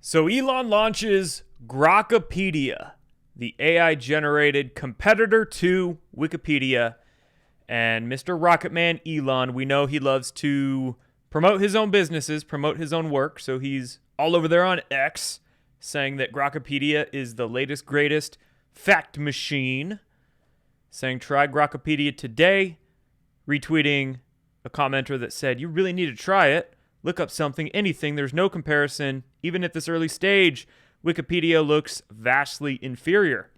So Elon launches Grokipedia, the AI-generated competitor to Wikipedia. And Mr. Rocketman Elon, we know he loves to promote his own businesses, promote his own work. So he's all over there on X saying that Grokipedia is the latest, greatest fact machine. Saying, try Grokipedia today. Retweeting a commenter that said, you really need to try it. Look up something, anything. There's no comparison. Even at this early stage, Wikipedia looks vastly inferior.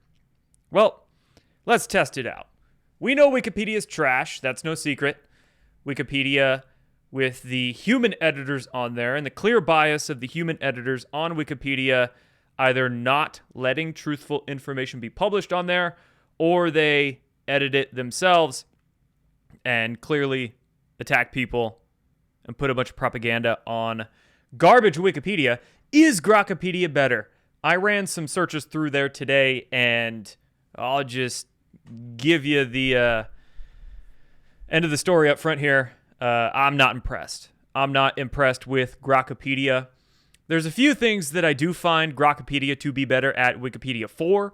Well, let's test it out. We know Wikipedia is trash. That's no secret. Wikipedia, with the human editors on there and the clear bias of the human editors on Wikipedia, either not letting truthful information be published on there, or they edit it themselves and clearly attack people and put a bunch of propaganda on garbage Wikipedia. Is Grokipedia better? I ran some searches through there today, and I'll just give you the end of the story up front here. I'm not impressed. I'm not impressed with Grokipedia. There's a few things that I do find Grokipedia to be better at Wikipedia for,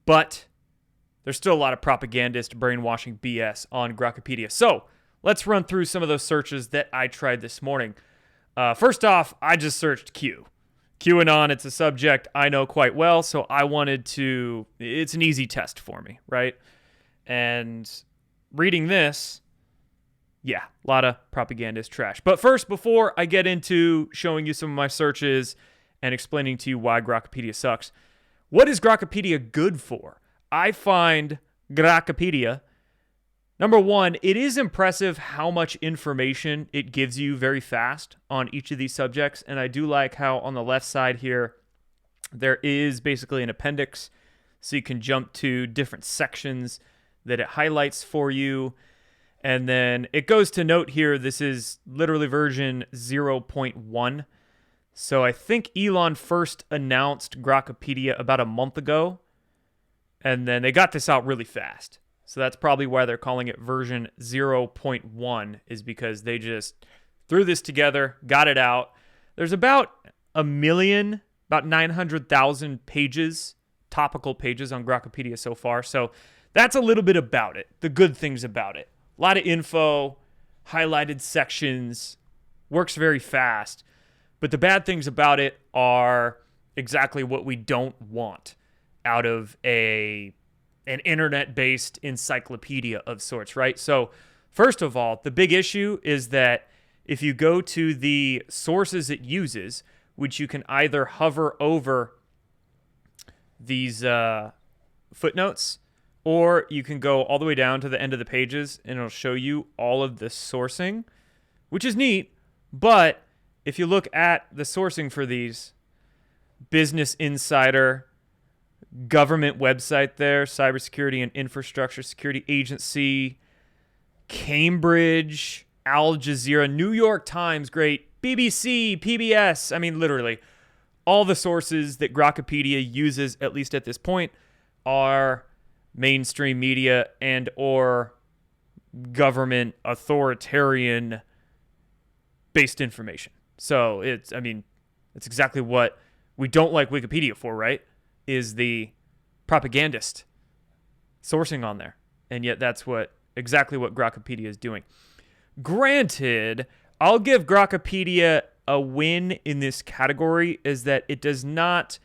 but there's still a lot of propagandist brainwashing BS on Grokipedia. So let's run through some of those searches that I tried this morning. First off, I just searched Q. QAnon, it's a subject I know quite well, so I wanted to... It's an easy test for me, right? And reading this, yeah, a lot of propagandist trash. But first, before I get into showing you some of my searches and explaining to you why Grokipedia sucks, what is Grokipedia good for? I find Grokipedia... Number one, it is impressive how much information it gives you very fast on each of these subjects. And I do like how on the left side here, there is basically an appendix. So you can jump to different sections that it highlights for you. And then it goes to note here, this is literally version 0.1. So I think Elon first announced Grokipedia about a month ago. And then they got this out really fast. So that's probably why they're calling it version 0.1, is because they just threw this together, got it out. There's about 900,000 pages, topical pages on Grokipedia so far. So that's a little bit about it, the good things about it. A lot of info, highlighted sections, works very fast. But the bad things about it are exactly what we don't want out of an internet-based encyclopedia of sorts, right? So first of all, the big issue is that if you go to the sources it uses, which you can either hover over these footnotes, or you can go all the way down to the end of the pages and it'll show you all of the sourcing, which is neat. But if you look at the sourcing for these, Business Insider, government website there, Cybersecurity and Infrastructure Security Agency, Cambridge, Al Jazeera, New York Times, great, BBC, PBS. I mean, literally, all the sources that Grokipedia uses, at least at this point, are mainstream media and or government authoritarian-based information. So it's exactly what we don't like Wikipedia for, right? Is the propagandist sourcing on there. And yet that's exactly what Grokipedia is doing. Granted, I'll give Grokipedia a win in this category, is that it does not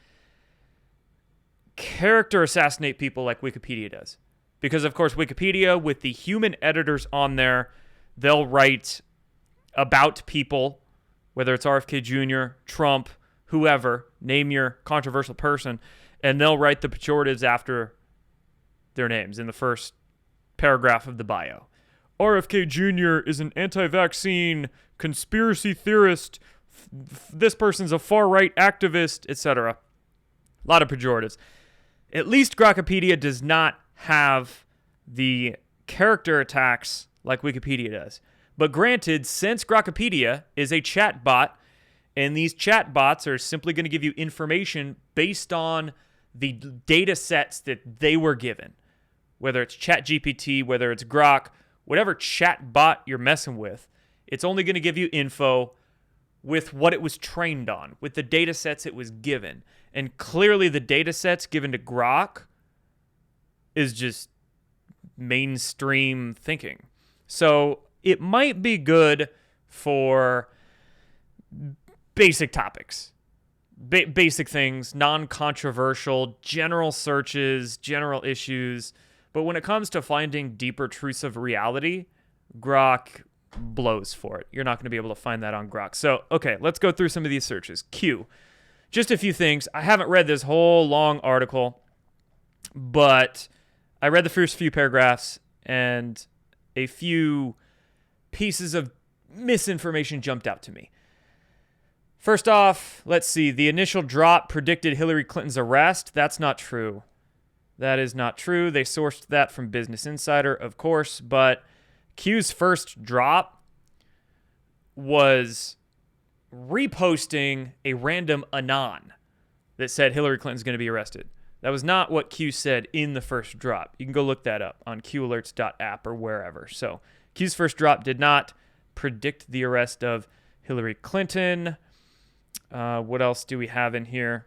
character assassinate people like Wikipedia does. Because, of course, Wikipedia, with the human editors on there, they'll write about people, whether it's RFK Jr., Trump, whoever, name your controversial person, and they'll write the pejoratives after their names in the first paragraph of the bio. RFK Jr. is an anti-vaccine conspiracy theorist. This person's a far-right activist, etc. A lot of pejoratives. At least Grokipedia does not have the character attacks like Wikipedia does. But granted, since Grokipedia is a chat bot, and these chat bots are simply going to give you information based on the data sets that they were given. Whether it's ChatGPT, whether it's Grok, whatever chat bot you're messing with, it's only going to give you info with what it was trained on, with the data sets it was given. And clearly the data sets given to Grok is just mainstream thinking. So it might be good for basic topics, basic things, non-controversial, general searches, general issues. But when it comes to finding deeper truths of reality, Grok blows for it. You're not going to be able to find that on Grok. So, okay, let's go through some of these searches. Q. Just a few things. I haven't read this whole long article, but I read the first few paragraphs, and a few pieces of misinformation jumped out to me. First off, let's see. The initial drop predicted Hillary Clinton's arrest. That's not true. That is not true. They sourced that from Business Insider, of course, but Q's first drop was reposting a random anon that said Hillary Clinton's going to be arrested. That was not what Q said in the first drop. You can go look that up on qalerts.app or wherever. So Q's first drop did not predict the arrest of Hillary Clinton. What else do we have in here?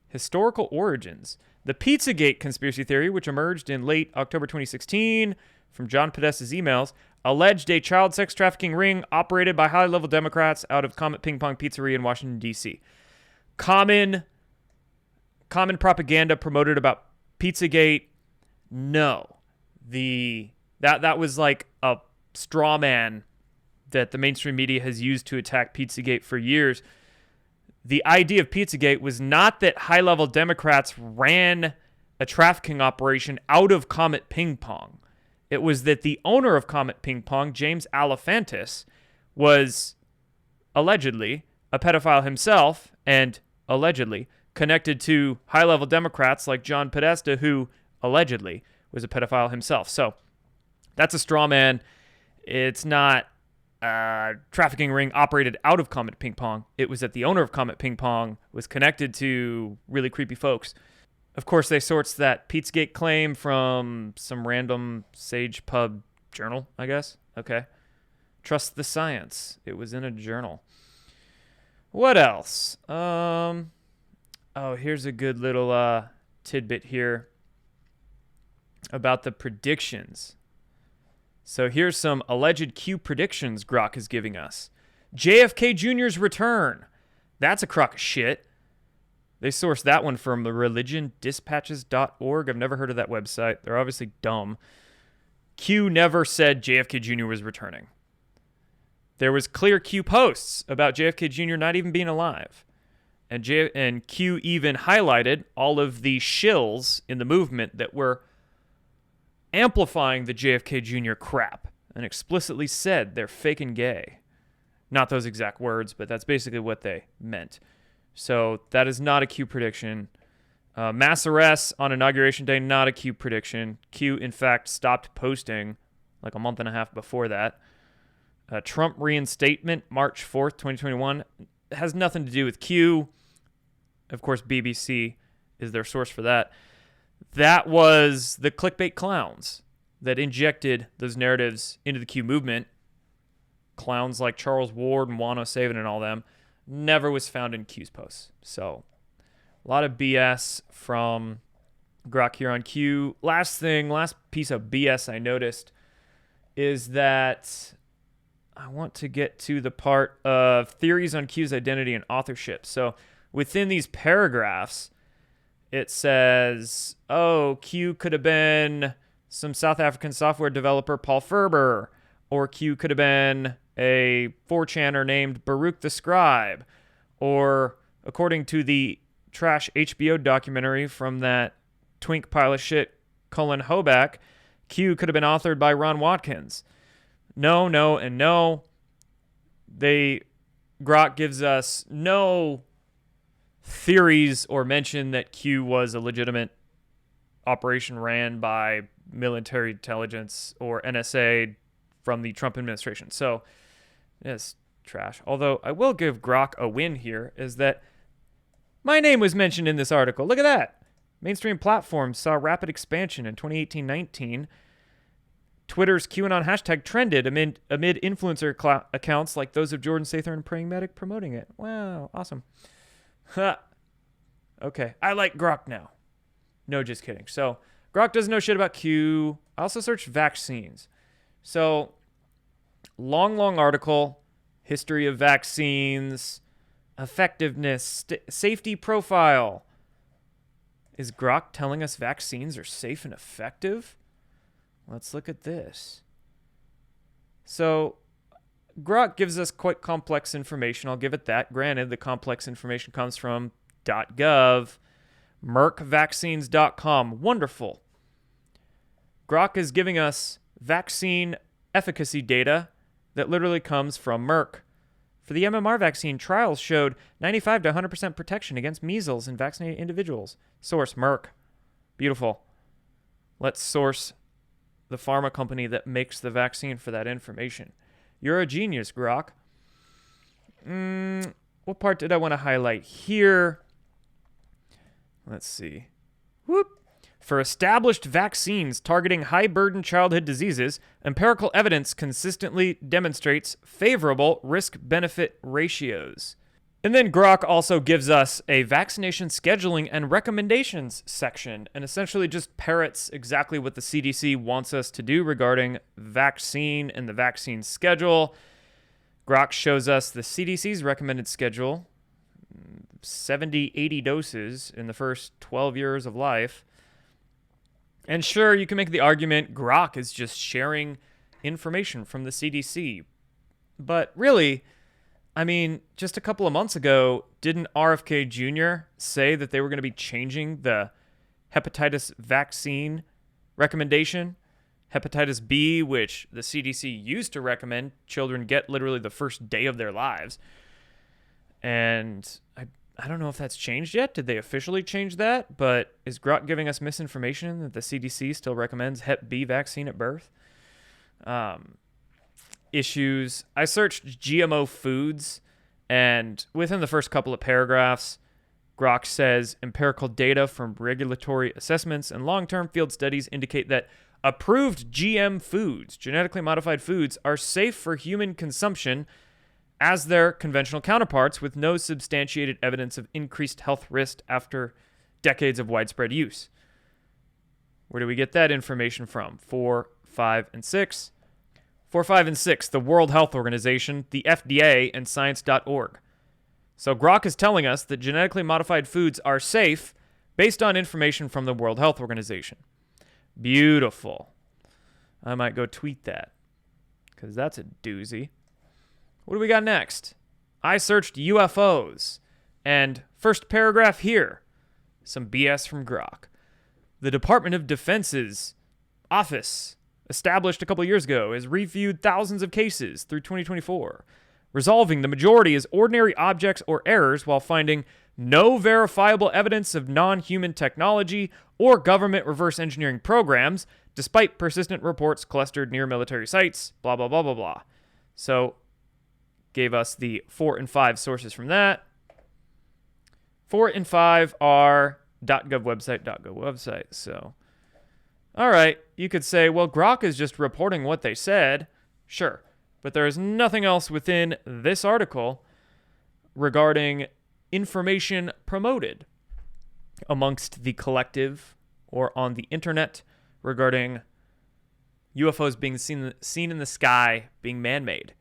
Historical origins. The Pizzagate conspiracy theory, which emerged in late October 2016 from John Podesta's emails, alleged a child sex trafficking ring operated by high-level Democrats out of Comet Ping Pong Pizzeria in Washington, D.C. Common propaganda promoted about Pizzagate. No. That was like a straw man that the mainstream media has used to attack Pizzagate for years. The idea of Pizzagate was not that high-level Democrats ran a trafficking operation out of Comet Ping Pong. It was that the owner of Comet Ping Pong, James Alefantis, was allegedly a pedophile himself and allegedly connected to high-level Democrats like John Podesta, who allegedly was a pedophile himself. So that's a straw man. It's not a trafficking ring operated out of Comet Ping Pong. It was that the owner of Comet Ping Pong was connected to really creepy folks. Of course, they sourced that Pizzagate claim from some random Sage Pub journal, I guess. Okay. Trust the science. It was in a journal. What else? Here's a good little tidbit here about the predictions. So here's some alleged Q predictions Grok is giving us. JFK Jr.'s return. That's a crock of shit. They sourced that one from religiondispatches.org. I've never heard of that website. They're obviously dumb. Q never said JFK Jr. was returning. There was clear Q posts about JFK Jr. not even being alive. And Q even highlighted all of the shills in the movement that were amplifying the JFK Jr. crap and explicitly said they're fake and gay. Not those exact words, but that's basically what they meant. So that is not a Q prediction. Mass arrests on Inauguration Day, not a Q prediction. Q, in fact, stopped posting like a month and a half before that. Trump reinstatement, March 4th, 2021, has nothing to do with Q. Of course, BBC is their source for that. That was the clickbait clowns that injected those narratives into the Q movement. Clowns like Charles Ward and Juan O'Savin and all them. Never was found in Q's posts. So, a lot of BS from Grok here on Q. Last piece of BS I noticed is that I want to get to the part of theories on Q's identity and authorship. So, within these paragraphs, it says, Q could have been some South African software developer, Paul Ferber, or Q could have been a 4chaner named Baruch the Scribe, or according to the trash HBO documentary from that twink pile of shit, Cullen Hoback, Q could have been authored by Ron Watkins. No, and no. Grok gives us no theories or mention that Q was a legitimate operation ran by military intelligence or NSA from the Trump administration. So, it's trash. Although I will give Grok a win here, is that my name was mentioned in this article. Look at that. Mainstream platforms saw rapid expansion in 2018-19. Twitter's QAnon hashtag trended amid influencer accounts like those of Jordan Sather and Praying Medic promoting it. Wow, awesome. Ha. Okay, I like Grok now. No, just kidding. So, Grok doesn't know shit about Q. I also searched vaccines. So, long article, history of vaccines, effectiveness, safety profile. Is Grok telling us vaccines are safe and effective? Let's look at this. So, Grok gives us quite complex information. I'll give it that. Granted, the complex information comes from .gov, merckvaccines.com. Wonderful. Grok is giving us vaccine efficacy data that literally comes from Merck. For the MMR vaccine, trials showed 95 to 100% protection against measles in vaccinated individuals. Source, Merck. Beautiful. Let's source the pharma company that makes the vaccine for that information. You're a genius, Grok. What part did I want to highlight here? Let's see. Whoop. For established vaccines targeting high-burden childhood diseases, empirical evidence consistently demonstrates favorable risk-benefit ratios. And then Grok also gives us a vaccination scheduling and recommendations section and essentially just parrots exactly what the CDC wants us to do regarding vaccine and the vaccine schedule. Grok shows us the CDC's recommended schedule, 70, 80 doses in the first 12 years of life. And sure, you can make the argument Grok is just sharing information from the CDC. But really, I mean, just a couple of months ago, didn't RFK Jr. say that they were going to be changing the hepatitis vaccine recommendation? Hepatitis B, which the CDC used to recommend children get literally the first day of their lives. And I don't know if that's changed yet. Did they officially change that? But is Grok giving us misinformation that the CDC still recommends Hep B vaccine at birth? Issues. I searched GMO foods, and within the first couple of paragraphs, Grok says empirical data from regulatory assessments and long-term field studies indicate that approved GM foods, genetically modified foods, are safe for human consumption as their conventional counterparts, with no substantiated evidence of increased health risk after decades of widespread use. Where do we get that information from? 4, 5, and 6. 4, 5, and 6, the World Health Organization, the FDA, and Science.org. So Grok is telling us that genetically modified foods are safe based on information from the World Health Organization. Beautiful. I might go tweet that, because that's a doozy. What do we got next? I searched UFOs. And first paragraph here. Some BS from Grok. The Department of Defense's office, established a couple years ago, has reviewed thousands of cases through 2024, resolving the majority as ordinary objects or errors while finding no verifiable evidence of non-human technology or government reverse engineering programs, despite persistent reports clustered near military sites, blah, blah, blah, blah, blah. So, gave us the 4 and 5 sources from that. 4 and 5 are .gov website. So, all right, you could say, well, Grok is just reporting what they said. Sure, but there is nothing else within this article regarding information promoted amongst the collective or on the internet regarding UFOs being seen in the sky, being man-made.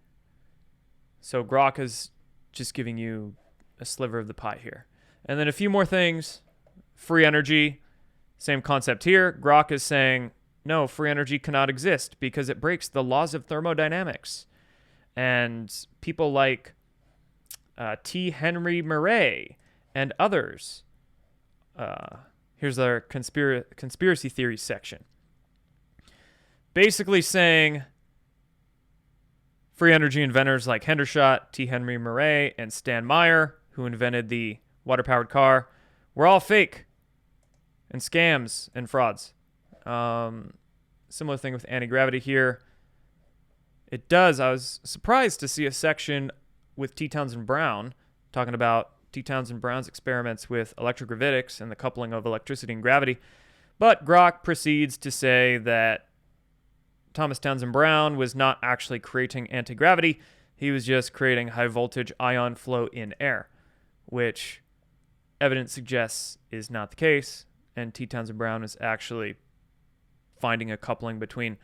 So Grok is just giving you a sliver of the pie here. And then a few more things. Free energy, same concept here. Grok is saying, no, free energy cannot exist because it breaks the laws of thermodynamics. And people like T. Henry Murray and others. Here's our conspiracy theory section. Basically saying free energy inventors like Hendershot, T. Henry Murray, and Stan Meyer, who invented the water-powered car, were all fake and scams and frauds. Similar thing with anti-gravity here. I was surprised to see a section with T. Townsend Brown talking about T. Townsend Brown's experiments with electrogravitics and the coupling of electricity and gravity. But Grok proceeds to say that Thomas Townsend Brown was not actually creating anti-gravity. He was just creating high voltage ion flow in air, which evidence suggests is not the case. And T. Townsend Brown is actually finding a coupling between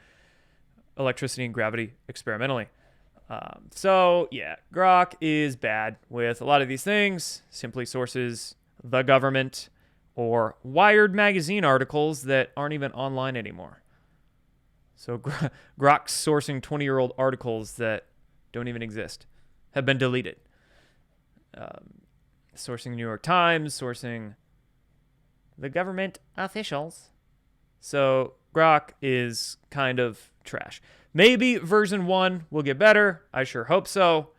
electricity and gravity experimentally. So yeah, Grok is bad with a lot of these things. Simply sources the government or Wired magazine articles that aren't even online anymore. So Grok's sourcing 20-year-old articles that don't even exist, have been deleted. Sourcing New York Times, sourcing the government officials. So Grok is kind of trash. Maybe version 1 will get better. I sure hope so.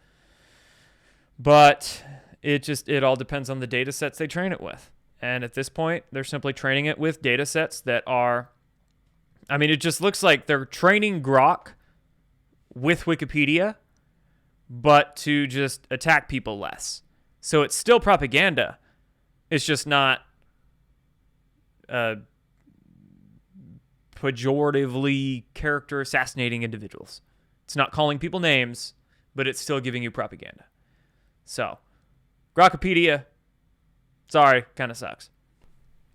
But it all depends on the data sets they train it with. And at this point, they're simply training it with data sets that are, I mean, it just looks like they're training Grok with Wikipedia, but to just attack people less. So it's still propaganda. It's just not pejoratively character assassinating individuals. It's not calling people names, but it's still giving you propaganda. So, Grokipedia, sorry, kind of sucks.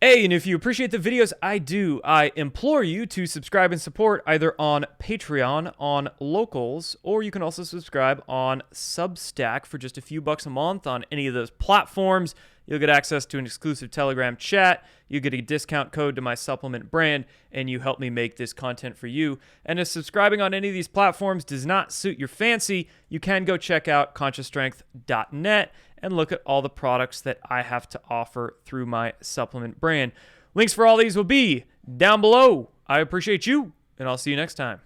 Hey, and if you appreciate the videos I do, I implore you to subscribe and support either on Patreon, on Locals, or you can also subscribe on Substack for just a few bucks a month on any of those platforms. You'll get access to an exclusive Telegram chat, you get a discount code to my supplement brand, and you help me make this content for you. And if subscribing on any of these platforms does not suit your fancy, you can go check out consciousstrength.net and look at all the products that I have to offer through my supplement brand. Links for all these will be down below. I appreciate you, and I'll see you next time.